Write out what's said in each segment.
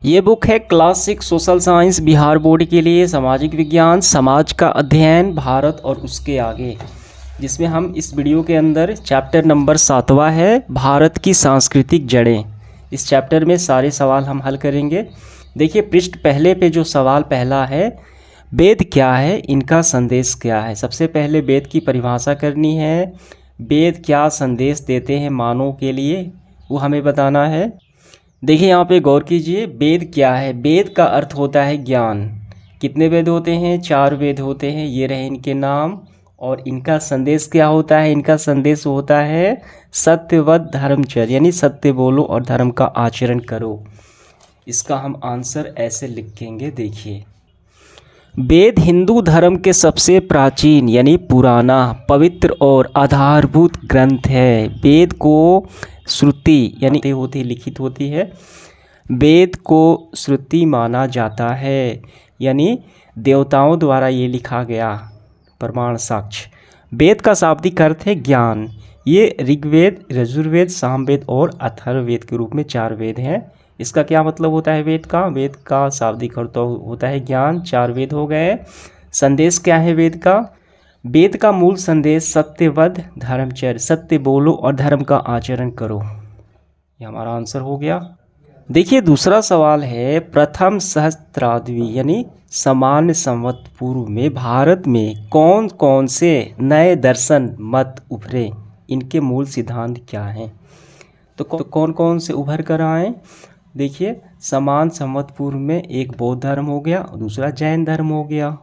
ये बुक है class 6 social science Bihar board के लिए, सामाजिक विज्ञान, समाज का अध्ययन, भारत और उसके आगे, जिसमें हम इस वीडियो के अंदर चैप्टर नंबर 7वां है भारत की सांस्कृतिक जड़ें। इस चैप्टर में सारे सवाल हम हल करेंगे। देखिए पृष्ठ पहले पे जो सवाल पहला है, वेद क्या है, इनका संदेश क्या है। सबसे पहले वेद की परिभाषा करनी है। वेद क्या संदेश देते हैं मानव के लिए, वो हमें बताना है। देखिए यहाँ पे गौर कीजिए, वेद क्या है। वेद का अर्थ होता है ज्ञान। कितने वेद होते हैं? 4 वेद होते हैं। ये रहे इनके नाम। और इनका संदेश क्या होता है? इनका संदेश होता है सत्यवत धर्मचर्य, यानी सत्य बोलो और धर्म का आचरण करो। इसका हम आंसर ऐसे लिखेंगे। देखिए, वेद हिंदू धर्म के सबसे प्राचीन यानी पुराना, पवित्र और आधारभूत ग्रंथ है। वेद को श्रुति यानी होती लिखित होती है। वेद को श्रुति माना जाता है, यानी देवताओं द्वारा ये लिखा गया प्रमाण साक्ष्य। वेद का शाब्दिक अर्थ है ज्ञान। ये ऋग्वेद, यजुर्वेद, सामवेद और अथर्ववेद के रूप में 4 वेद हैं। इसका क्या मतलब होता है वेद का? वेद का शाब्दिक अर्थ होता है ज्ञान। 4 वेद हो गए। संदेश क्या है वेद का? वेद का मूल संदेश सत्यवत धर्मचर्य, सत्य बोलो और धर्म का आचरण करो। ये हमारा आंसर हो गया। देखिए दूसरा सवाल है, प्रथम सहस्त्राब्दी यानी सामान्य संवत पूर्व में भारत में कौन कौन से नए दर्शन मत उभरे, इनके मूल सिद्धांत क्या हैं? तो कौन कौन से उभर कर आए? देखिए, समान संवत पूर्व में एक बौद्ध धर्म हो गया, दूसरा जैन धर्म हो गया।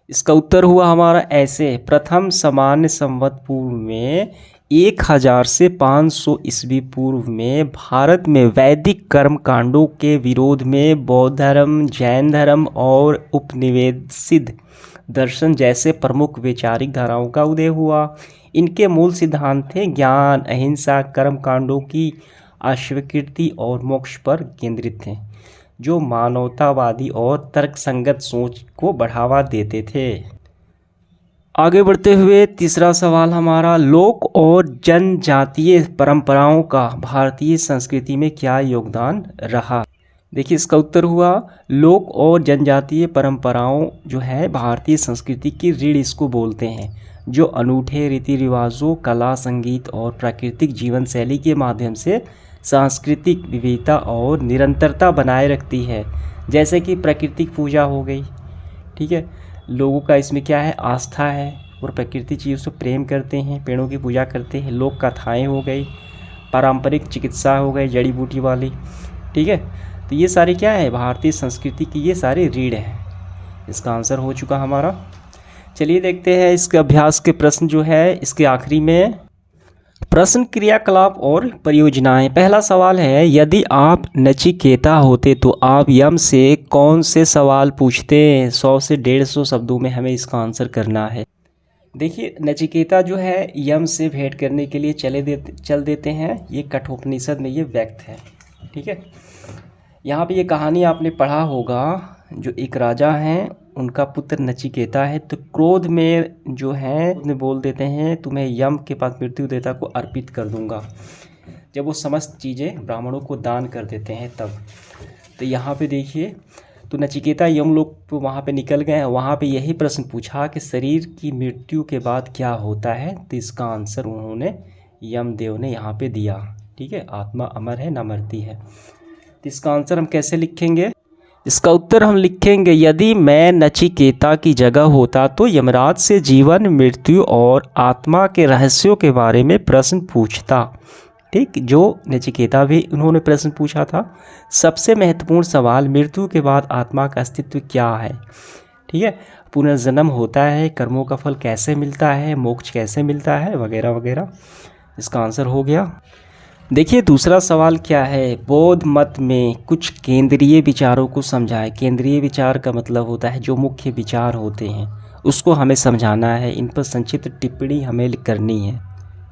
इसका उत्तर हुआ हमारा ऐसे, प्रथम सामान्य संवत पूर्व में 1000 से 500 ईस्वी पूर्व में भारत में वैदिक कर्म कांडों के विरोध में बौद्ध धर्म, जैन धर्म और उपनिवेशित दर्शन जैसे प्रमुख वैचारिक धाराओं का उदय हुआ। इनके मूल सिद्धांत थे ज्ञान, अहिंसा, कर्म कांडों की अस्वीकृति और मोक्ष पर केंद्रित थे, जो मानवतावादी और तर्कसंगत सोच को बढ़ावा देते थे। आगे बढ़ते हुए तीसरा सवाल हमारा, लोक और जनजातीय परंपराओं का भारतीय संस्कृति में क्या योगदान रहा? देखिए इसका उत्तर हुआ, लोक और जनजातीय परंपराओं जो है भारतीय संस्कृति की रीढ़ इसको बोलते हैं, जो अनूठे रीति रिवाजों, कला, संगीत और प्राकृतिक जीवन शैली के माध्यम से सांस्कृतिक विविधता और निरंतरता बनाए रखती है। जैसे कि प्राकृतिक पूजा हो गई, ठीक है, लोगों का इसमें क्या है, आस्था है और प्रकृति चीज़ों से प्रेम करते हैं, पेड़ों की पूजा करते हैं। लोक कथाएँ हो गई, पारंपरिक चिकित्सा हो गई जड़ी बूटी वाली, ठीक है। तो ये सारी क्या है, भारतीय संस्कृति की ये सारी रीढ़ है। इसका आंसर हो चुका हमारा। चलिए देखते हैं इसके अभ्यास के प्रश्न जो है इसके आखिरी में। प्रश्न, क्रियाकलाप और परियोजनाएं। पहला सवाल है, यदि आप नचिकेता होते तो आप यम से कौन से सवाल पूछते? 100 से 150 शब्दों में हमें इसका आंसर करना है। देखिए नचिकेता जो है यम से भेंट करने के लिए चल देते हैं। ये कठोपनिषद में ये व्यक्त है, ठीक है। यहाँ पे ये कहानी आपने पढ़ा होगा, जो एक राजा हैं, उनका पुत्र नचिकेता है, तो क्रोध में जो है उन्हें बोल देते हैं, तुम्हें यम के पास मृत्यु देवता को अर्पित कर दूंगा। जब वो समस्त चीज़ें ब्राह्मणों को दान कर देते हैं तब। तो यहाँ पे देखिए, तो नचिकेता यमलोक तो वहाँ पे निकल गए हैं। वहाँ पे यही प्रश्न पूछा कि शरीर की मृत्यु के बाद क्या होता है, तो इसका आंसर उन्होंने यमदेव ने यहाँ पे दिया, ठीक है। आत्मा अमर है, न मरती है। तो इसका आंसर हम कैसे लिखेंगे? इसका उत्तर हम लिखेंगे, यदि मैं नचिकेता की जगह होता तो यमराज से जीवन, मृत्यु और आत्मा के रहस्यों के बारे में प्रश्न पूछता, ठीक, जो नचिकेता भी उन्होंने प्रश्न पूछा था। सबसे महत्वपूर्ण सवाल, मृत्यु के बाद आत्मा का अस्तित्व क्या है, ठीक है, पुनर्जन्म होता है, कर्मों का फल कैसे मिलता है, मोक्ष कैसे मिलता है, वगैरह वगैरह। इसका आंसर हो गया। देखिए दूसरा सवाल क्या है, बौद्ध मत में कुछ केंद्रीय विचारों को समझाएं। केंद्रीय विचार का मतलब होता है जो मुख्य विचार होते हैं उसको हमें समझाना है, इन पर संक्षिप्त टिप्पणी हमें करनी है।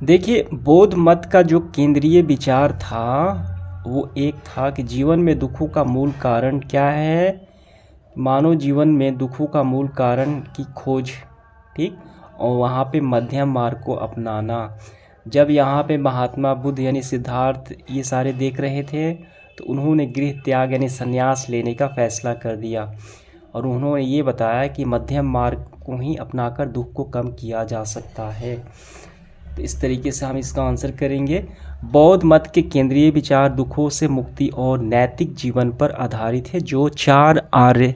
देखिए बौद्ध मत का जो केंद्रीय विचार था वो एक था कि जीवन में दुखों का मूल कारण क्या है, मानव जीवन में दुखों का मूल कारण की खोज, ठीक, और वहाँ पे मध्यम मार्ग को अपनाना। जब यहाँ पे महात्मा बुद्ध यानी सिद्धार्थ ये सारे देख रहे थे, तो उन्होंने गृह त्याग यानी संन्यास लेने का फैसला कर दिया और उन्होंने ये बताया कि मध्यम मार्ग को ही अपनाकर दुख को कम किया जा सकता है। तो इस तरीके से हम इसका आंसर करेंगे। बौद्ध मत के केंद्रीय विचार दुखों से मुक्ति और नैतिक जीवन पर आधारित है, जो 4 आर्य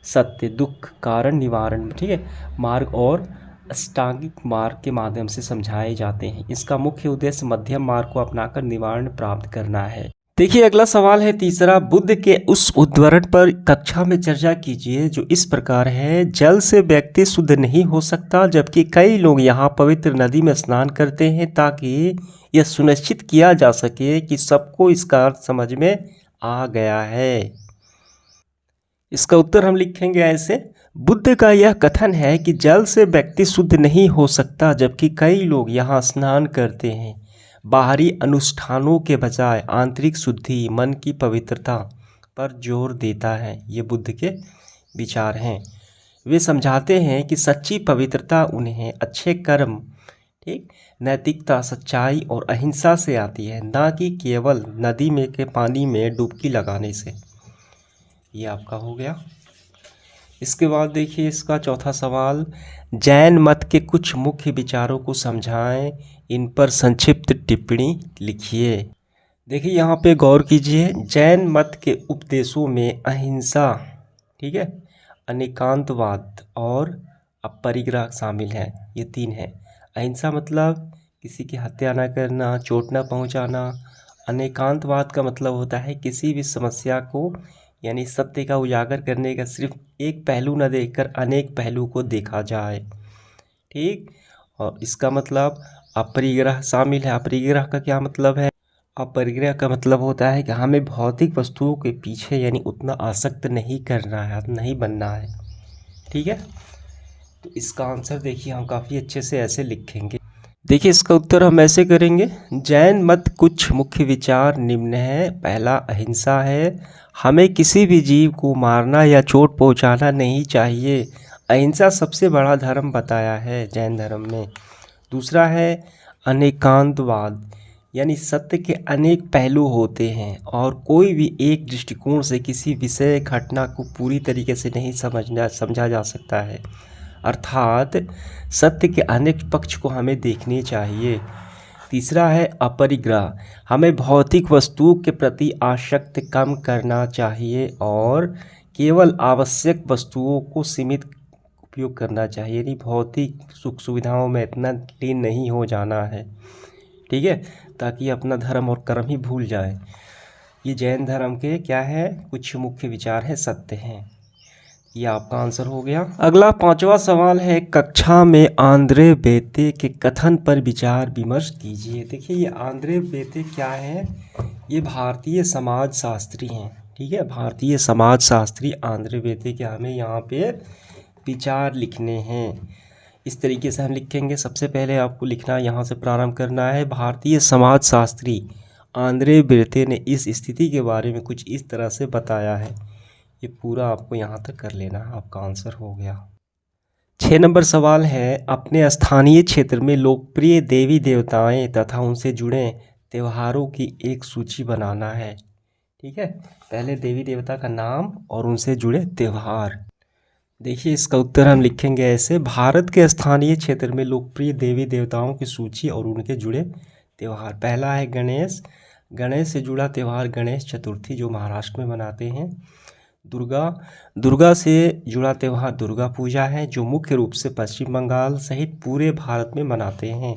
सत्य, दुख, कारण, निवारण, ठीक है, मार्ग और अष्टांगिक मार्ग के माध्यम से समझाए जाते हैं। इसका मुख्य उद्देश्य मध्यम मार्ग को अपनाकर निवारण प्राप्त करना है। देखिए अगला सवाल है तीसरा, बुद्ध के उस उद्धरण पर कक्षा में चर्चा कीजिए जो इस प्रकार है। जल से व्यक्ति शुद्ध नहीं हो सकता, जबकि कई लोग यहाँ पवित्र नदी में स्नान करते हैं ताकि यह सुनिश्चित किया जा सके कि सबको इसका अर्थ समझ में आ गया है। इसका उत्तर हम लिखेंगे ऐसे, बुद्ध का यह कथन है कि जल से व्यक्ति शुद्ध नहीं हो सकता, जबकि कई लोग यहाँ स्नान करते हैं। बाहरी अनुष्ठानों के बजाय आंतरिक शुद्धि, मन की पवित्रता पर जोर देता है। ये बुद्ध के विचार हैं। वे समझाते हैं कि सच्ची पवित्रता उन्हें अच्छे कर्म, ठीक, नैतिकता, सच्चाई और अहिंसा से आती है, ना कि केवल नदी में के पानी में डुबकी लगाने से। ये आपका हो गया। इसके बाद देखिए इसका चौथा सवाल, जैन मत के कुछ मुख्य विचारों को समझाएं, इन पर संक्षिप्त टिप्पणी लिखिए। देखिए यहाँ पे गौर कीजिए, जैन मत के उपदेशों में अहिंसा, ठीक है, अनेकांतवाद और अपरिग्रह शामिल है। ये 3 है। अहिंसा मतलब किसी की हत्या न करना, चोट न पहुँचाना। अनेकांतवाद का मतलब होता है किसी भी समस्या को यानी सत्य का उजागर करने का सिर्फ एक पहलू न देखकर अनेक पहलू को देखा जाए, ठीक। और इसका मतलब अपरिग्रह शामिल है। अपरिग्रह का क्या मतलब है? अपरिग्रह का मतलब होता है कि हमें भौतिक वस्तुओं के पीछे यानी उतना आसक्त नहीं करना है, नहीं बनना है, ठीक है। तो इसका आंसर देखिए हम काफ़ी अच्छे से ऐसे लिखेंगे। देखिए इसका उत्तर हम ऐसे करेंगे, जैन मत कुछ मुख्य विचार निम्न है। पहला अहिंसा है, हमें किसी भी जीव को मारना या चोट पहुंचाना नहीं चाहिए। अहिंसा सबसे बड़ा धर्म बताया है जैन धर्म में। दूसरा है अनेकांतवाद, यानी सत्य के अनेक पहलू होते हैं और कोई भी एक दृष्टिकोण से किसी विषय घटना को पूरी तरीके से नहीं समझा जा सकता है, अर्थात सत्य के अनेक पक्ष को हमें देखने चाहिए। तीसरा है अपरिग्रह, हमें भौतिक वस्तुओं के प्रति आसक्ति कम करना चाहिए और केवल आवश्यक वस्तुओं को सीमित उपयोग करना चाहिए, यानी भौतिक सुख सुविधाओं में इतना लीन नहीं हो जाना है, ठीक है, ताकि अपना धर्म और कर्म ही भूल जाए। ये जैन धर्म के क्या है, कुछ मुख्य विचार है, सत्य हैं। ये आपका आंसर हो गया। अगला 5वां सवाल है, कक्षा में आंद्रे बेते के कथन पर विचार विमर्श कीजिए। देखिए ये आंद्रे बेते क्या है, ये भारतीय समाज शास्त्री हैं, ठीक है, भारतीय समाज शास्त्री आंद्रे बेते के हमें यहाँ पे विचार लिखने हैं। इस तरीके से हम लिखेंगे। सबसे पहले आपको लिखना यहाँ से प्रारंभ करना है, भारतीय समाज शास्त्री आंद्रे बेते ने इस स्थिति के बारे में कुछ इस तरह से बताया है। ये पूरा आपको यहाँ तक कर लेना है, आपका आंसर हो गया। 6 नंबर सवाल है, अपने स्थानीय क्षेत्र में लोकप्रिय देवी देवताएं तथा उनसे जुड़े त्योहारों की एक सूची बनाना है, ठीक है। पहले देवी देवता का नाम और उनसे जुड़े त्यौहार। देखिए इसका उत्तर हम लिखेंगे ऐसे, भारत के स्थानीय क्षेत्र में लोकप्रिय देवी देवताओं की सूची और उनके जुड़े त्यौहार। पहला है गणेश, गणेश से जुड़ा त्यौहार गणेश चतुर्थी जो महाराष्ट्र में मनाते हैं। दुर्गा से जुड़ा त्यौहार दुर्गा पूजा है जो मुख्य रूप से पश्चिम बंगाल सहित पूरे भारत में मनाते हैं।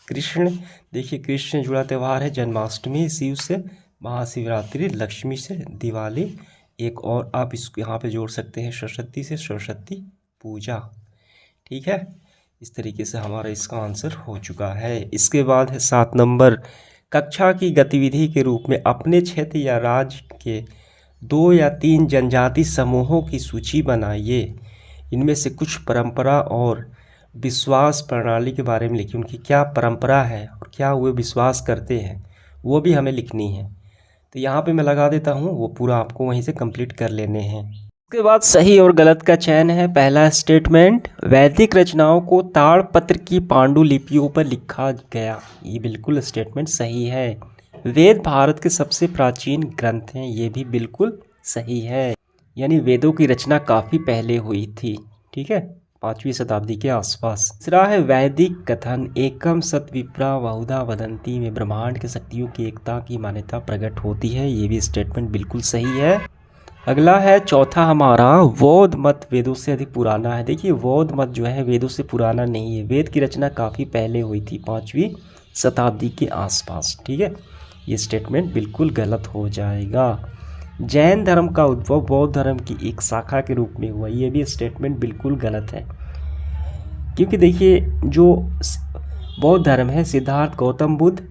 कृष्ण, देखिए कृष्ण से जुड़ा त्यौहार है जन्माष्टमी, शिव से महाशिवरात्रि, लक्ष्मी से दिवाली। एक और आप इसको यहाँ पे जोड़ सकते हैं सरस्वती से सरस्वती पूजा, ठीक है। इस तरीके से हमारा इसका आंसर हो चुका है। इसके बाद है 7 नंबर, कक्षा की गतिविधि के रूप में अपने क्षेत्र या राज्य के 2 या 3 जनजाति समूहों की सूची बनाइए। इनमें से कुछ परंपरा और विश्वास प्रणाली के बारे में लिखिए, उनकी क्या परंपरा है और क्या वे विश्वास करते हैं वो भी हमें लिखनी है। तो यहाँ पे मैं लगा देता हूँ, वो पूरा आपको वहीं से कंप्लीट कर लेने हैं। उसके बाद सही और गलत का चयन है। पहला स्टेटमेंट, वैदिक रचनाओं को ताड़पत्र की पांडुलिपियों पर लिखा गया। ये बिल्कुल स्टेटमेंट सही है। वेद भारत के सबसे प्राचीन ग्रंथ हैं, ये भी बिल्कुल सही है। यानी वेदों की रचना काफ़ी पहले हुई थी, ठीक है, 5वीं शताब्दी के आसपास। तीसरा है वैदिक कथन एकम सत विप्रा बहुधा वदंती में ब्रह्मांड की शक्तियों की एकता की मान्यता प्रकट होती है, ये भी स्टेटमेंट बिल्कुल सही है। अगला है चौथा हमारा बौद्ध मत वेदों से अधिक पुराना है। देखिए बौद्ध मत जो है वेदों से पुराना नहीं है, वेद की रचना काफ़ी पहले हुई थी 5वीं शताब्दी के आसपास, ठीक है, ये स्टेटमेंट बिल्कुल गलत हो जाएगा। जैन धर्म का उद्भव बौद्ध धर्म की एक शाखा के रूप में हुआ, ये भी स्टेटमेंट बिल्कुल गलत है, क्योंकि देखिए जो बौद्ध धर्म है सिद्धार्थ गौतम बुद्ध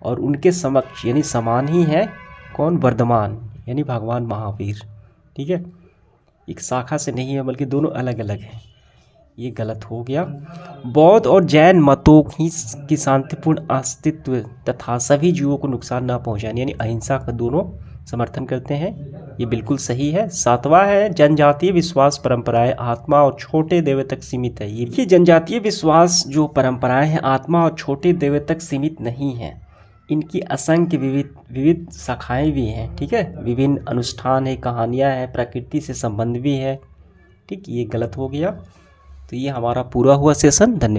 और उनके समक्ष यानी समान ही है कौन, वर्धमान यानी भगवान महावीर, ठीक है, एक शाखा से नहीं है बल्कि दोनों अलग अलग हैं, ये गलत हो गया। बौद्ध और जैन मतों की शांतिपूर्ण अस्तित्व तथा सभी जीवों को नुकसान न पहुंचाने यानी अहिंसा का दोनों समर्थन करते हैं, ये बिल्कुल सही है। सातवां है जनजातीय विश्वास परंपराएं आत्मा और छोटे देवता तक सीमित है। ये जनजातीय विश्वास जो परंपराएं हैं आत्मा और छोटे देवता तक सीमित नहीं है, इनकी असंख्य विविध शाखाएं भी हैं, ठीक है, विभिन्न अनुष्ठान है, कहानियां हैं, प्रकृति से संबंध भी है, ठीक, ये गलत हो गया। तो ये हमारा पूरा हुआ सेशन, धन्यवाद।